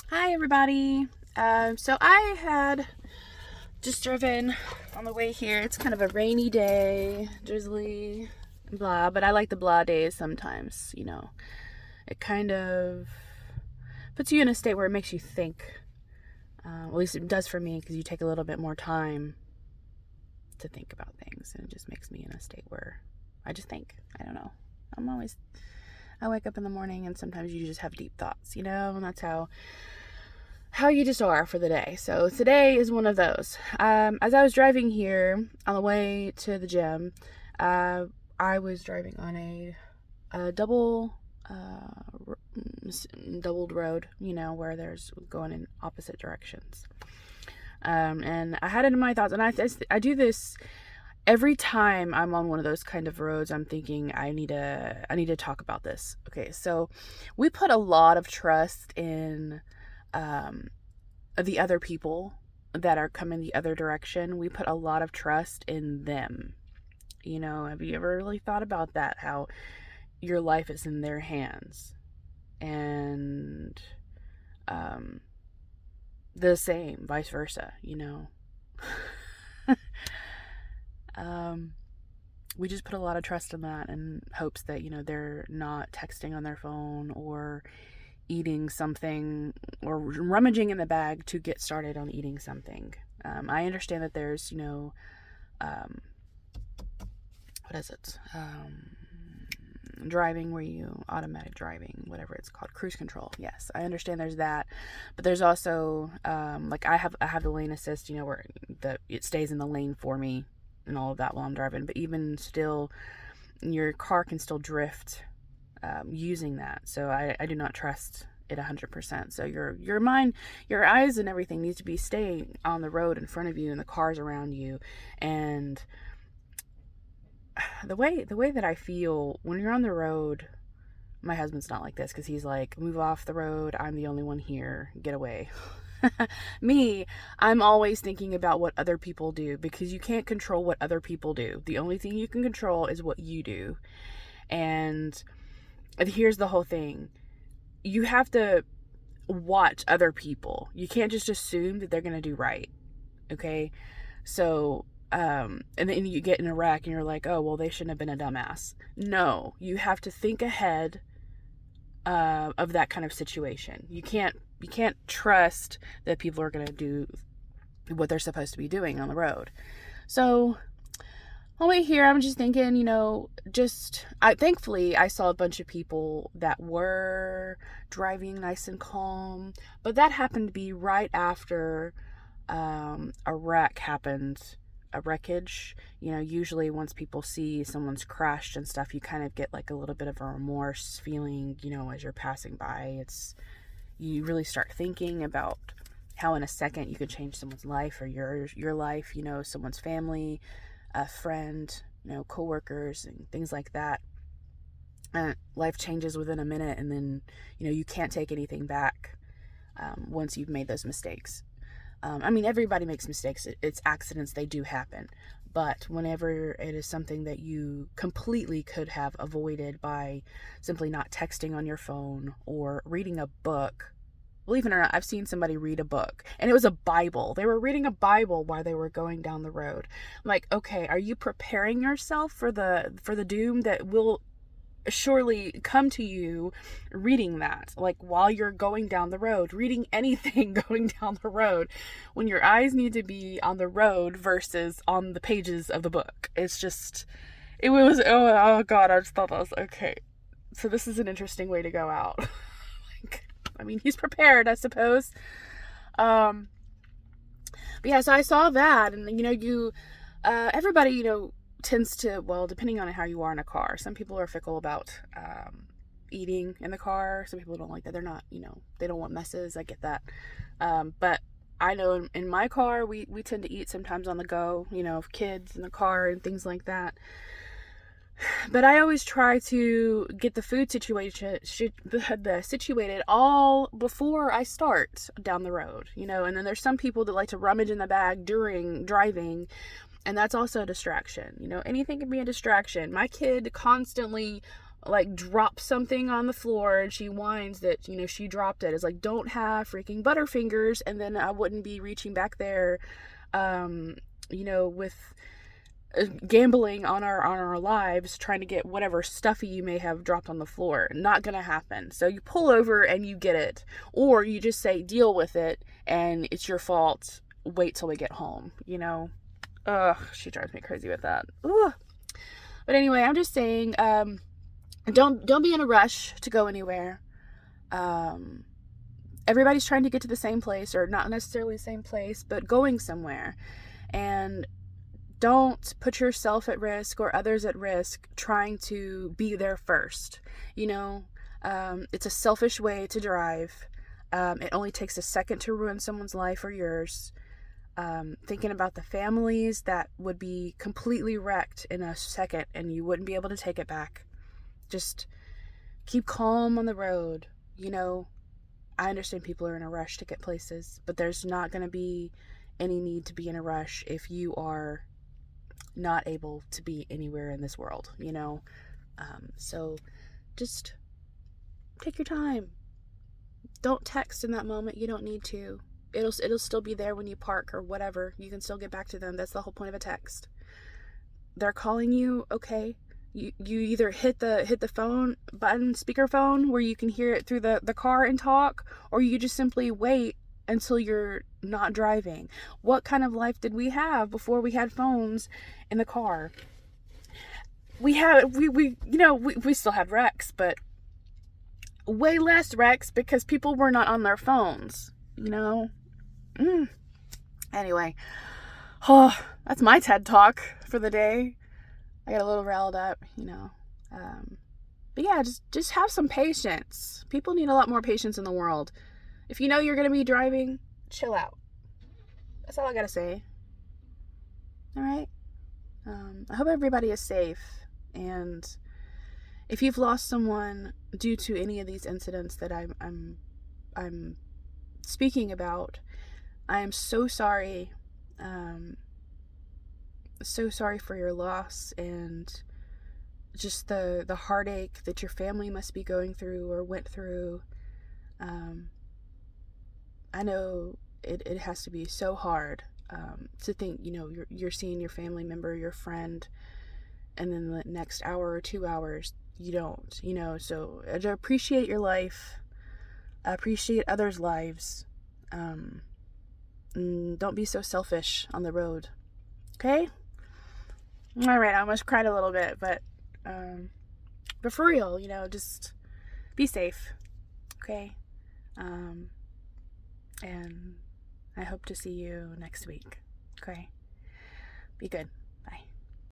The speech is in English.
Hi, everybody. So I had just driven on the way here. It's kind of a rainy day, drizzly, blah, but I like the blah days sometimes. It kind of puts you in a state where it makes you think. At least it does for me because you take a little bit more time to think about things, and it just makes me in a state where I just think. I don't know. I wake up in the morning and sometimes you just have deep thoughts, and that's how you just are for the day. So today is one of those. As I was driving here on the way to the gym, I was driving on a doubled road, where there's going in opposite directions. And I had it in my thoughts, and I do this every time I'm on one of those kind of roads. I'm thinking I need to talk about this. Okay, so we put a lot of trust in the other people that are coming the other direction. We put a lot of trust in them. Have you ever really thought about that? How your life is in their hands, and the same, vice versa. We just put a lot of trust in that and hopes that they're not texting on their phone or eating something or rummaging in the bag to get started on eating something. I understand that there's, what is it? Driving where you automatic driving, whatever it's called, cruise control. Yes, I understand there's that, but there's also like I have the lane assist, where it stays in the lane for me and all of that while I'm driving. But even still, your car can still drift using that. So I do not trust it 100%. So your mind, your eyes and everything needs to be staying on the road in front of you and the cars around you. And the way that I feel when you're on the road, my husband's not like this because he's like, move off the road, I'm the only one here, get away. Me, I'm always thinking about what other people do, because you can't control what other people do. The only thing you can control is what you do. And here's the whole thing. You have to watch other people. You can't just assume that they're going to do right. Okay? So, and then you get in a wreck and you're like, oh, well, they shouldn't have been a dumbass. No, you have to think ahead of that kind of situation. You can't trust that people are going to do what they're supposed to be doing on the road. So on the way here, I'm just thinking, thankfully I saw a bunch of people that were driving nice and calm, but that happened to be right after a wreck happened, a wreckage. Usually once people see someone's crashed and stuff, you kind of get like a little bit of a remorse feeling, as you're passing by. You really start thinking about how in a second you could change someone's life, or your life, someone's family, a friend, coworkers and things like that. Life changes within a minute, and then you can't take anything back once you've made those mistakes. Everybody makes mistakes. It's accidents, they do happen. But whenever it is something that you completely could have avoided by simply not texting on your phone or reading a book. Believe it or not, I've seen somebody read a book, and it was a Bible. They were reading a Bible while they were going down the road. I'm like, okay, are you preparing yourself for the doom that will surely come to you reading that, like while you're going down the road, reading anything going down the road, when your eyes need to be on the road versus on the pages of the book? It was, oh God, I just thought that was okay. So this is an interesting way to go out. He's prepared, I suppose. But yeah, so I saw that, and everybody, tends to, well, depending on how you are in a car, some people are fickle about eating in the car. Some people don't like that. They're not, they don't want messes. I get that. But I know in my car, we tend to eat sometimes on the go, kids in the car and things like that. But I always try to get the food situated all before I start down the road, and then there's some people that like to rummage in the bag during driving, and that's also a distraction. Anything can be a distraction. My kid constantly like drops something on the floor and she whines that, you know, she dropped it. It's like, don't have freaking butterfingers, and then I wouldn't be reaching back there, you know, with gambling on our lives trying to get whatever stuffy you may have dropped on the floor. Not gonna happen. So you pull over and you get it, or you just say deal with it and it's your fault, wait till we get home, you know. Ugh, she drives me crazy with that. Ugh. But anyway, I'm just saying, don't be in a rush to go anywhere. Everybody's trying to get to the same place, or not necessarily the same place, but going somewhere. And don't put yourself at risk or others at risk trying to be there first. You know, it's a selfish way to drive. It only takes a second to ruin someone's life or yours. Thinking about the families that would be completely wrecked in a second and you wouldn't be able to take it back. Just keep calm on the road. You know, I understand people are in a rush to get places, but there's not going to be any need to be in a rush if you are not able to be anywhere in this world, you know. So just take your time. Don't text in that moment. You don't need to. It'll still be there when you park or whatever. You can still get back to them. That's the whole point of a text. They're calling you, okay. You either hit the phone button, speakerphone, where you can hear it through the car and talk, or you just simply wait until you're not driving. What kind of life did we have before we had phones in the car? We still had wrecks, but way less wrecks because people were not on their phones, you know. Anyway, that's my TED Talk for the day. I got a little riled up, you know. But yeah, just have some patience. People need a lot more patience in the world. If you know you're going to be driving, chill out. That's all I got to say. All right? I hope everybody is safe. And if you've lost someone due to any of these incidents that I'm speaking about, I am so sorry. So sorry for your loss and just the heartache that your family must be going through or went through. I know it has to be so hard to think, you know, you're seeing your family member, your friend, and then the next hour or 2 hours you don't, you know. So appreciate your life, appreciate others' lives. Don't be so selfish on the road. Okay? All right, I almost cried a little bit, but for real, you know, just be safe. Okay? And I hope to see you next week. Okay? Be good.